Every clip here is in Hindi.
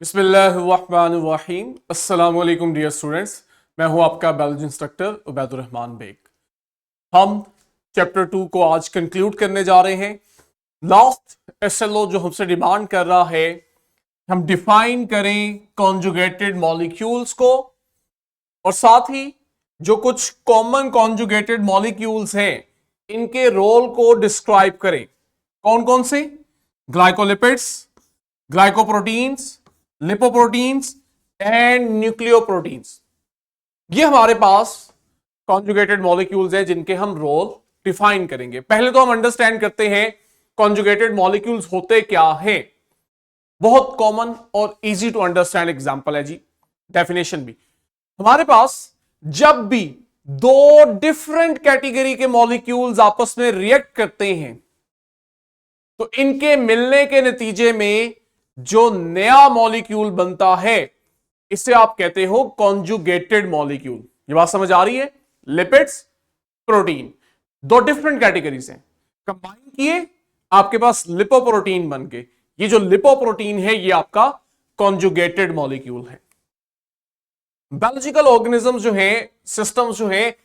बिस्मिल्लाहिर्रहमानिर्रहीम। अस्सलाम वालेकुम डियर स्टूडेंट्स, मैं हूं आपका बायोलॉजी इंस्ट्रक्टर उबैदुर रहमान बेग। हम चैप्टर 2 को आज कंक्लूड करने जा रहे हैं। लास्ट एसएलओ जो हमसे डिमांड कर रहा है हम डिफाइन करें कॉन्जुगेटेड मॉलिक्यूल्स को और साथ ही जो कुछ कॉमन कॉन्जुगेटेड मॉलिक्यूल्स हैं इनके रोल को डिस्क्राइब करें। कौन कौन से? Glycolipids, glycoproteins, lipoproteins and nucleoproteins. ये हमारे पास कॉन्जुगेटेड मॉलिक्यूल्स हैं जिनके हम रोल डिफाइन करेंगे। पहले तो हम अंडरस्टैंड करते हैं कॉन्जुगेटेड मॉलिक्यूल्स होते क्या हैं। बहुत कॉमन और इजी टू अंडरस्टैंड एग्जांपल है जी, डेफिनेशन भी। हमारे पास जब भी दो डिफरेंट कैटेगरी के मॉलिक्यूल्स आपस में रिएक्ट करते हैं तो इनके मिलने के नतीजे में जो नया मॉलिक्यूल बनता है इसे आप कहते हो कॉन्जुगेटेड मॉलिक्यूल। ये बात समझ आ रही है? लिपिड्स, प्रोटीन, दो डिफरेंट कैटेगरीज हैं, कंबाइन किए आपके पास लिपोप्रोटीन बन के। ये जो लिपोप्रोटीन है ये आपका कॉन्जुगेटेड मॉलिक्यूल है। बायोलॉजिकल ऑर्गेनिज्म जो है, सिस्टम्स जो है,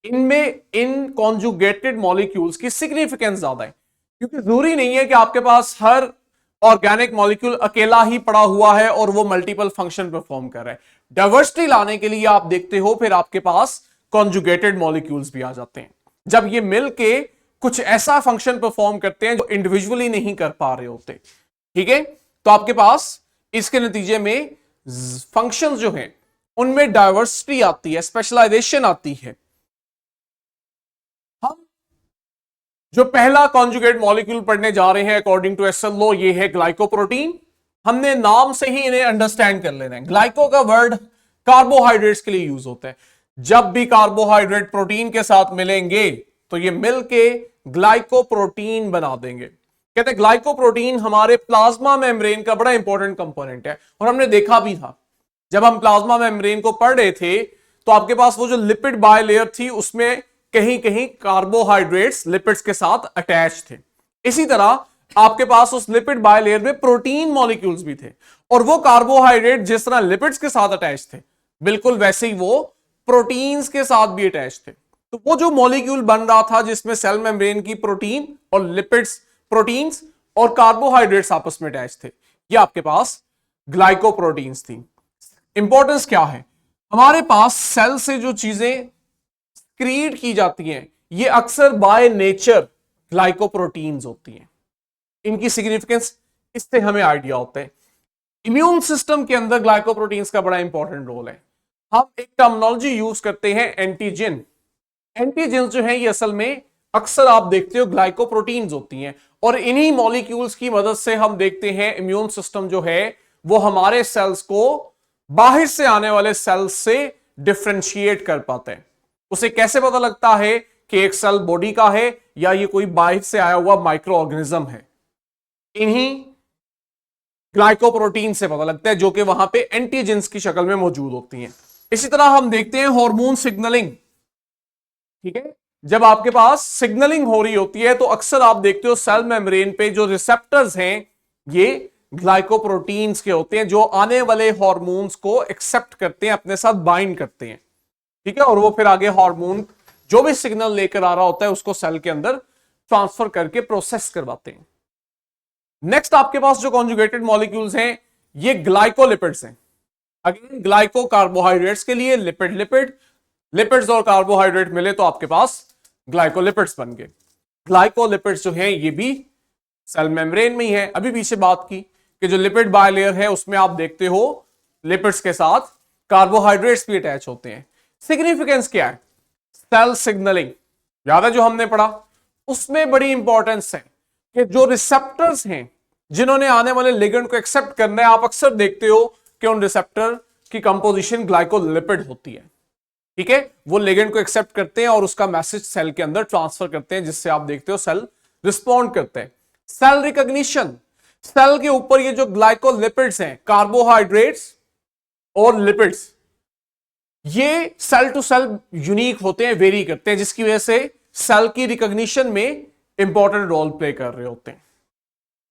इनमें इन कॉन्जुगेटेड मॉलिक्यूल्स की सिग्निफिकेंस ज्यादा है, क्योंकि जरूरी नहीं है कि आपके पास हर ऑर्गेनिक मॉलिक्यूल अकेला ही पड़ा हुआ है और वो मल्टीपल फंक्शन परफॉर्म कर रहा है। डाइवर्सिटी लाने के लिए आप देखते हो फिर आपके पास कॉन्जुगेटेड मॉलिक्यूल्स भी आ जाते हैं, जब ये मिलके कुछ ऐसा फंक्शन परफॉर्म करते हैं जो इंडिविजुअली नहीं कर पा रहे होते। ठीक है, तो आपके पास इसके नतीजे में फंक्शंस जो हैं उनमें डाइवर्सिटी आती है, स्पेशलाइजेशन आती है। हम जो पहला कॉन्जुगेट मॉलिक्यूल पढ़ने जा रहे हैं अकॉर्डिंग टू एसएलओ, ये है ग्लाइकोप्रोटीन। हमने नाम से ही इन्हें अंडरस्टैंड कर लेना है। ग्लाइको का वर्ड कार्बोहाइड्रेट्स के लिए यूज होता है। जब भी कार्बोहाइड्रेट प्रोटीन के साथ मिलेंगे तो ये मिलके ग्लाइकोप्रोटीन बना देंगे। कहते हैं ग्लाइकोप्रोटीन हमारे प्लाज्मा मेम्ब्रेन का बड़ा इंपॉर्टेंट कंपोनेंट है, और हमने देखा भी था जब हम प्लाज्मा मेम्ब्रेन को पढ़ रहे थे तो आपके पास वो जो लिपिड बायलेयर थी उसमें कहीं कहीं कार्बोहाइड्रेट्स लिपिड्स के साथ अटैच थे। इसी तरह आपके पास उस लिपिड बायलेयर में प्रोटीन मॉलिक्यूल्स भी थे, और वो कार्बोहाइड्रेट जिस तरह लिपिड्स के साथ अटैच थे बिल्कुल वैसे ही वो प्रोटीन्स के साथ भी अटैच थे। तो वो जो मॉलिक्यूल बन रहा था जिसमें सेल मेम्ब्रेन की प्रोटीन और लिपिड्स, प्रोटीन्स और कार्बोहाइड्रेट्स आपस में अटैच थे, ये आपके पास ग्लाइकोप्रोटीन्स थी। इंपॉर्टेंस क्या है? हमारे पास सेल से जो चीजें क्रिएट की जाती हैं ये अक्सर बाय नेचर ग्लाइकोप्रोटीन्स होती हैं। इनकी सिग्निफिकेंस इससे हमें आइडिया होता है। इम्यून सिस्टम के अंदर ग्लाइकोप्रोटीन्स का बड़ा इंपॉर्टेंट रोल है। हम एक टर्मिनोलॉजी यूज करते हैं एंटीजन। एंटीजन जो है ये असल में अक्सर आप देखते हो ग्लाइकोप्रोटीन्स होती हैं, और इन्हीं मॉलिक्यूल्स की मदद से हम देखते हैं इम्यून सिस्टम जो है वो हमारे सेल्स को बाहर से आने वाले सेल्स से डिफरेंशिएट कर पाते हैं। उसे कैसे पता लगता है कि एक सेल बॉडी का है या ये कोई बाहर से आया हुआ माइक्रो ऑर्गेनिज्म है? इन्हीं ग्लाइकोप्रोटीन से पता लगता है जो कि वहां पे एंटीजेंस की शक्ल में मौजूद होती हैं। इसी तरह हम देखते हैं हार्मोन सिग्नलिंग। ठीक है, जब आपके पास सिग्नलिंग हो रही होती है तो अक्सर आप देखते हो सेल मेम्ब्रेन पे जो रिसेप्टर्स हैं ये ग्लाइकोप्रोटीन्स के होते हैं, जो आने वाले हार्मोन्स को एक्सेप्ट करते हैं, अपने साथ बाइंड करते हैं। ठीक है, और वो फिर आगे हार्मोन जो भी सिग्नल लेकर आ रहा होता है उसको सेल के अंदर ट्रांसफर करके प्रोसेस करवाते हैं। नेक्स्ट आपके पास जो कॉन्जुगेटेड मॉलिक्यूल्स हैं ये ग्लाइकोलिपिड्स हैं। अगेन ग्लाइको कार्बोहाइड्रेट्स के लिए, लिपिड लिपिड, लिपिड्स और कार्बोहाइड्रेट मिले तो आपके पास ग्लाइकोलिपिड्स बन गए। ग्लाइकोलिपिड्स जो हैं ये भी सेल मेम्ब्रेन में ही है। अभी पीछे बात की कि जो लिपिड बायलेयर है उसमें आप देखते हो लिपिड्स के साथ कार्बोहाइड्रेट्स भी अटैच होते हैं। सिग्निफिकेंस क्या है? सेल सिग्नलिंग याद है जो हमने पढ़ा, उसमें बड़ी इंपॉर्टेंस है कि जो रिसेप्टर्स हैं जिन्होंने आने वाले लिगेंड को एक्सेप्ट करना है, आप अक्सर देखते हो कि उन रिसेप्टर की कंपोजिशन ग्लाइकोलिपिड होती है। ठीक है, वो लिगेंड को एक्सेप्ट करते हैं और उसका मैसेज सेल के अंदर ट्रांसफर करते हैं, जिससे आप देखते हो सेल रिस्पॉन्ड करते हैं। सेल रिकॉग्निशन, सेल के ऊपर ये जो ग्लाइकोलिपिड्स हैं, कार्बोहाइड्रेट्स और लिपिड्स, ये सेल टू सेल यूनिक होते हैं, वेरी करते हैं, जिसकी वजह से सेल की रिकॉग्निशन में इंपॉर्टेंट रोल प्ले कर रहे होते हैं।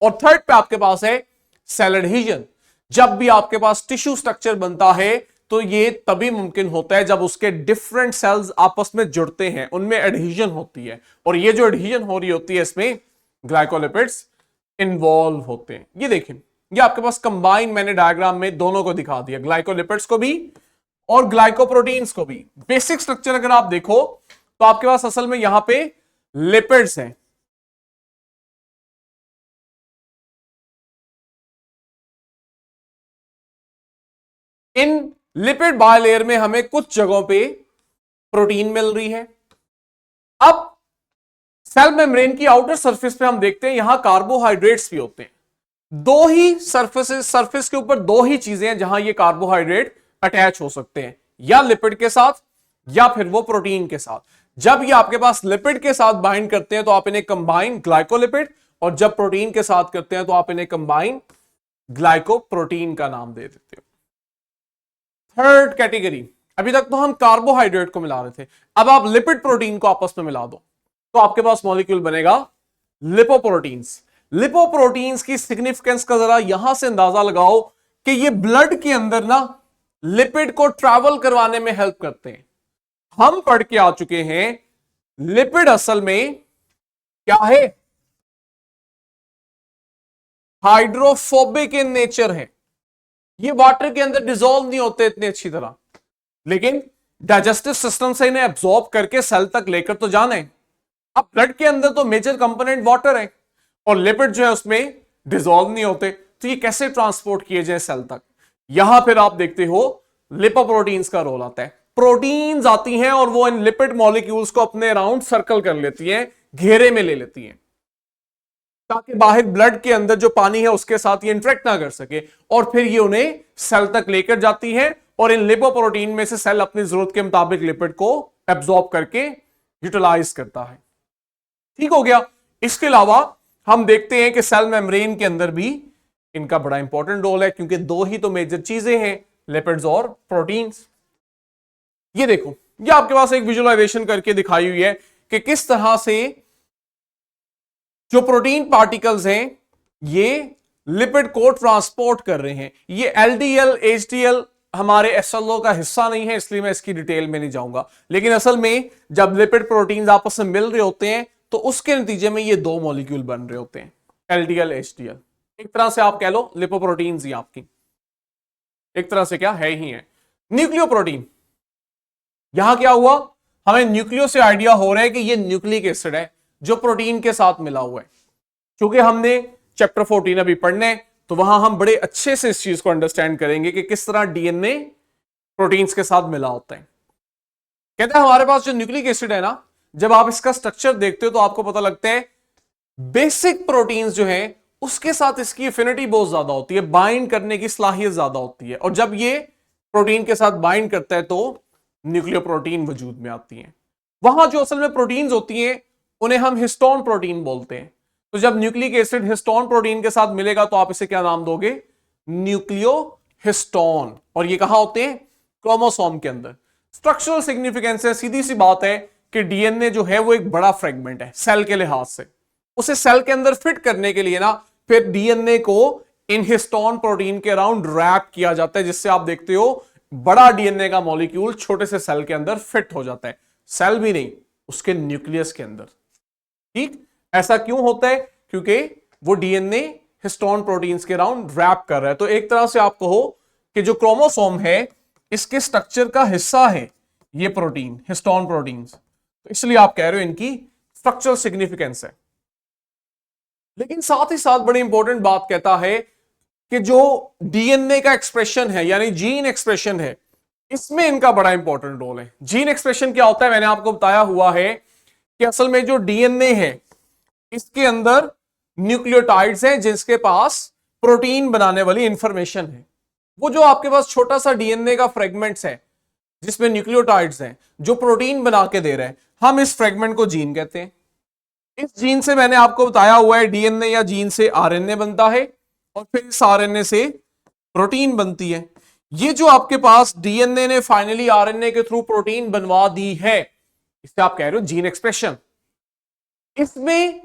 और थर्ड पे आपके पास है सेल एडहीजन। जब भी आपके पास टिश्यू स्ट्रक्चर बनता है तो ये तभी मुमकिन होता है जब उसके डिफरेंट सेल्स आपस में जुड़ते हैं, उनमें एडहीजन होती है, और ये जो एडहीजन हो रही होती है इसमें ग्लाइकोलिपिड्स इन्वॉल्व होते हैं। ये देखें, ये आपके पास कंबाइन मैंने डायग्राम में दोनों को दिखा दिया, ग्लाइकोलिपिड्स को भी और ग्लाइकोप्रोटीन्स को भी। बेसिक स्ट्रक्चर अगर आप देखो तो आपके पास असल में यहां पे लिपिड्स हैं, इन लिपिड बायलेयर में हमें कुछ जगहों पे प्रोटीन मिल रही है। अब सेल मेम्ब्रेन की आउटर सरफेस पे हम देखते हैं यहां कार्बोहाइड्रेट्स भी होते हैं। दो ही सरफेस के ऊपर दो ही चीजें हैं जहां ये कार्बोहाइड्रेट अटैच हो सकते हैं, या लिपिड के साथ या फिर वो प्रोटीन के साथ। जब ये आपके पास लिपिड के साथ बाइंड करते हैं तो आप इन्हें कंबाइन ग्लाइकोलिपिड, और जब प्रोटीन के साथ करते हैं तो आप इन्हें कंबाइन ग्लाइकोप्रोटीन का नाम दे देते हो। थर्ड कैटेगरी, अभी तक तो हम कार्बोहाइड्रेट को मिला रहे थे, अब आप लिपिड प्रोटीन को आपस में मिला दो तो आपके पास मॉलिक्यूल बनेगा लिपोप्रोटीन्स। लिपोप्रोटीन्स की सिग्निफिकेंस का जरा यहां से अंदाजा लगाओ कि ये ब्लड के अंदर ना लिपिड को ट्रैवल करवाने में हेल्प करते हैं। हम पढ़ के आ चुके हैं लिपिड असल में क्या है, हाइड्रोफोबिक इन नेचर है। ये वाटर के अंदर डिसॉल्व नहीं होते इतनी अच्छी तरह, लेकिन डाइजेस्टिव सिस्टम से इन्हें एब्जॉर्ब करके सेल तक लेकर तो जाना है। अब ब्लड के अंदर तो मेजर कंपोनेंट वाटर है और लिपिड जो है उसमें डिसॉल्व नहीं होते, तो ये कैसे ट्रांसपोर्ट किए जाए सेल तक। यहां फिर आप देखते हो लिपोप्रोटीन्स का रोल आता है। प्रोटीन्स आती हैं और वो इन लिपिड मॉलिक्यूल्स को अपने अराउंड सर्कल कर लेती हैं, घेरे में ले लेती हैं, ताकि बाहर ब्लड के अंदर जो पानी है उसके साथ ये इंटरेक्ट ना कर सके, और फिर ये उन्हें सेल तक लेकर जाती है और इन लिपोप्रोटीन में से सेल अपनी जरूरत के मुताबिक लिपिड को एब्जॉर्ब करके यूटिलाइज करता है। ठीक हो गया। इसके अलावा हम देखते हैं कि सेल मेम्ब्रेन के अंदर भी इनका बड़ा इंपॉर्टेंट रोल है, क्योंकि दो ही तो मेजर चीजें हैं, लिपिड्स और प्रोटीन्स। ये देखो, ये आपके पास एक विजुअलाइजेशन करके दिखाई हुई है कि किस तरह से जो प्रोटीन पार्टिकल्स हैं ये लिपिड को ट्रांसपोर्ट कर रहे हैं। ये एलडीएल एचडीएल हमारे एसएलओ का हिस्सा नहीं है, इसलिए मैं इसकी डिटेल में नहीं जाऊंगा, लेकिन असल में जब लिपिड प्रोटीन्स आपस में मिल रहे होते हैं तो उसके नतीजे में ये दो मॉलिक्यूल बन रहे होते हैं, एलडीएल एचडीएल। एक तरह से आप कह लो लिपोप्रोटीन्स ही आपकी एक तरह से क्या है ही है। न्यूक्लियोप्रोटीन, यहां क्या हुआ, हमें न्यूक्लियो से आइडिया हो रहा है कि ये न्यूक्लिक एसिड है जो प्रोटीन के साथ मिला हुआ है। क्योंकि हमने चैप्टर 14 अभी पढ़ने हैं तो वहां हम बड़े अच्छे से इस चीज को अंडरस्टैंड करेंगे कि किस तरह डीएनए प्रोटीन्स के साथ मिला होता है। कहते हैं हमारे पास जो न्यूक्लिक एसिड है ना, जब आप इसका स्ट्रक्चर देखते हो तो आपको पता लगता है बेसिक प्रोटीन्स जो है उसके साथ इसकी एफिनिटी बहुत ज्यादा होती है, बाइंड करने की सलाहियत ज्यादा होती है, और जब ये प्रोटीन के साथ बाइंड करता है तो न्यूक्लियोप्रोटीन वजूद में आती है। वहां जो असल में प्रोटीन्स होती हैं उन्हें हम हिस्टोन प्रोटीन बोलते हैं। तो जब न्यूक्लिक एसिड हिस्टोन प्रोटीन के साथ मिलेगा तो आप इसे क्या नाम दोगे, न्यूक्लियो हिस्टोन। और ये कहां होते हैं, क्रोमोसोम के अंदर। स्ट्रक्चरल सिग्निफिकेंस है, सीधी सी बात है कि डीएनए जो है वो एक बड़ा फ्रेगमेंट है सेल के लिहाज से, उसे सेल के अंदर फिट करने के लिए ना फिर डीएनए को इन हिस्टोन प्रोटीन के अराउंड रैप किया जाता है, जिससे आप देखते हो बड़ा डीएनए का मॉलिक्यूल छोटे से सेल के अंदर फिट हो जाता है, सेल भी नहीं उसके न्यूक्लियस के अंदर। ठीक, ऐसा क्यों होता है, क्योंकि वो डीएनए हिस्टोन प्रोटीन्स के अराउंड रैप कर रहा है। तो एक तरह से आप कहो कि जो क्रोमोसोम है इसके स्ट्रक्चर का हिस्सा है ये प्रोटीन, हिस्टोन प्रोटीन्स, तो इसलिए आप कह रहे हो इनकी स्ट्रक्चरल सिग्निफिकेंस है। लेकिन साथ ही साथ बड़ी इंपॉर्टेंट बात कहता है कि जो डीएनए का एक्सप्रेशन है यानी जीन एक्सप्रेशन है, इसमें इनका बड़ा इंपॉर्टेंट रोल है। जीन एक्सप्रेशन क्या होता है, मैंने आपको बताया हुआ है कि असल में जो डीएनए है इसके अंदर न्यूक्लियोटाइड्स हैं जिसके पास प्रोटीन बनाने वाली इंफॉर्मेशन है। वो जो आपके पास छोटा सा डीएनए का फ्रेगमेंट्स है जिसमें न्यूक्लियोटाइड्स हैं जो प्रोटीन बना के दे रहे हैं, हम इस फ्रेगमेंट को जीन कहते हैं। इस जीन से मैंने आपको बताया हुआ है डीएनए या जीन से आरएनए बनता है और फिर इस आरएनए से प्रोटीन बनती है। ये जो आपके पास डीएनए ने फाइनली आरएनए के थ्रू प्रोटीन बनवा दी है, इसे आप कह रहे हो जीन एक्सप्रेशन। इसमें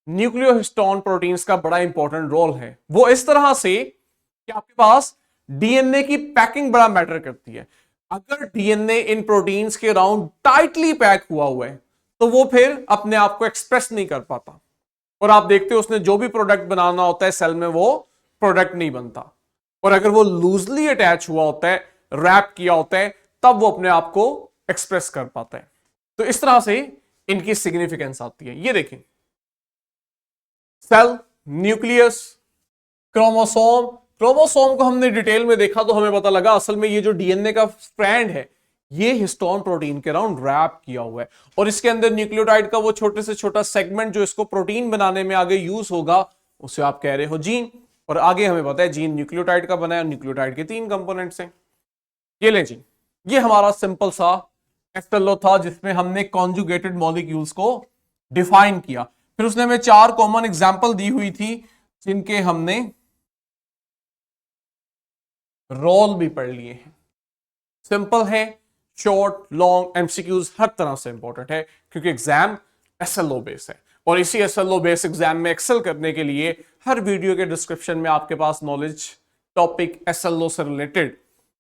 न्यूक्लियोहिस्टोन प्रोटीन्स का बड़ा इंपॉर्टेंट रोल है। वो इस तरह से कि आपके पास डीएनए की पैकिंग बड़ा मैटर करती है। अगर डीएनए इन प्रोटीन्स के अराउंड टाइटली पैक हुआ है तो वो फिर अपने आप को एक्सप्रेस नहीं कर पाता, और आप देखते हो उसने जो भी प्रोडक्ट बनाना होता है सेल में वो प्रोडक्ट नहीं बनता। और अगर वो लूजली अटैच हुआ होता है, रैप किया होता है, तब वो अपने आप को एक्सप्रेस कर पाता है। तो इस तरह से इनकी सिग्निफिकेंस आती है। ये देखें, सेल, न्यूक्लियस, क्रोमोसोम। क्रोमोसोम को हमने डिटेल में देखा तो हमें पता लगा असल में ये जो डीएनए का स्ट्रैंड है ये हिस्टोन प्रोटीन के अराउंड रैप किया हुआ है, और इसके अंदर न्यूक्लियोटाइड का वो छोटे से छोटा सेगमेंट जो इसको प्रोटीन बनाने में आगे यूज होगा उसे आप कह रहे हो जीन। और आगे हमें पता है जीन न्यूक्लियोटाइड का बना है, न्यूक्लियोटाइड के 3 कंपोनेंट्स हैं। ये ले जी, ये हमारा सिंपल सा एस्टेलो था जिसमें हमने कॉन्जुगेटेड मॉलिक्यूल्स को डिफाइन किया। फिर उसने हमें 4 कॉमन एग्जांपल दी हुई थी जिनके हमने रोल भी पढ़ लिए हैं। सिंपल है, शॉर्ट लॉन्ग एमसीक्यूज हर तरह से इंपॉर्टेंट है क्योंकि एग्जाम एसएलओ बेस है, और इसी एसएलओ बेस एग्जाम में एक्सेल करने के लिए हर वीडियो के डिस्क्रिप्शन में आपके पास नॉलेज टॉपिक एसएलओ से रिलेटेड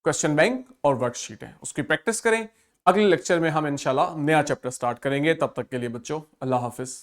क्वेश्चन बैंक और वर्कशीट है, उसकी प्रैक्टिस करें। अगले लेक्चर में हम इंशाल्लाह नया चैप्टर स्टार्ट करेंगे। तब तक के लिए बच्चों अल्लाह हाफिज।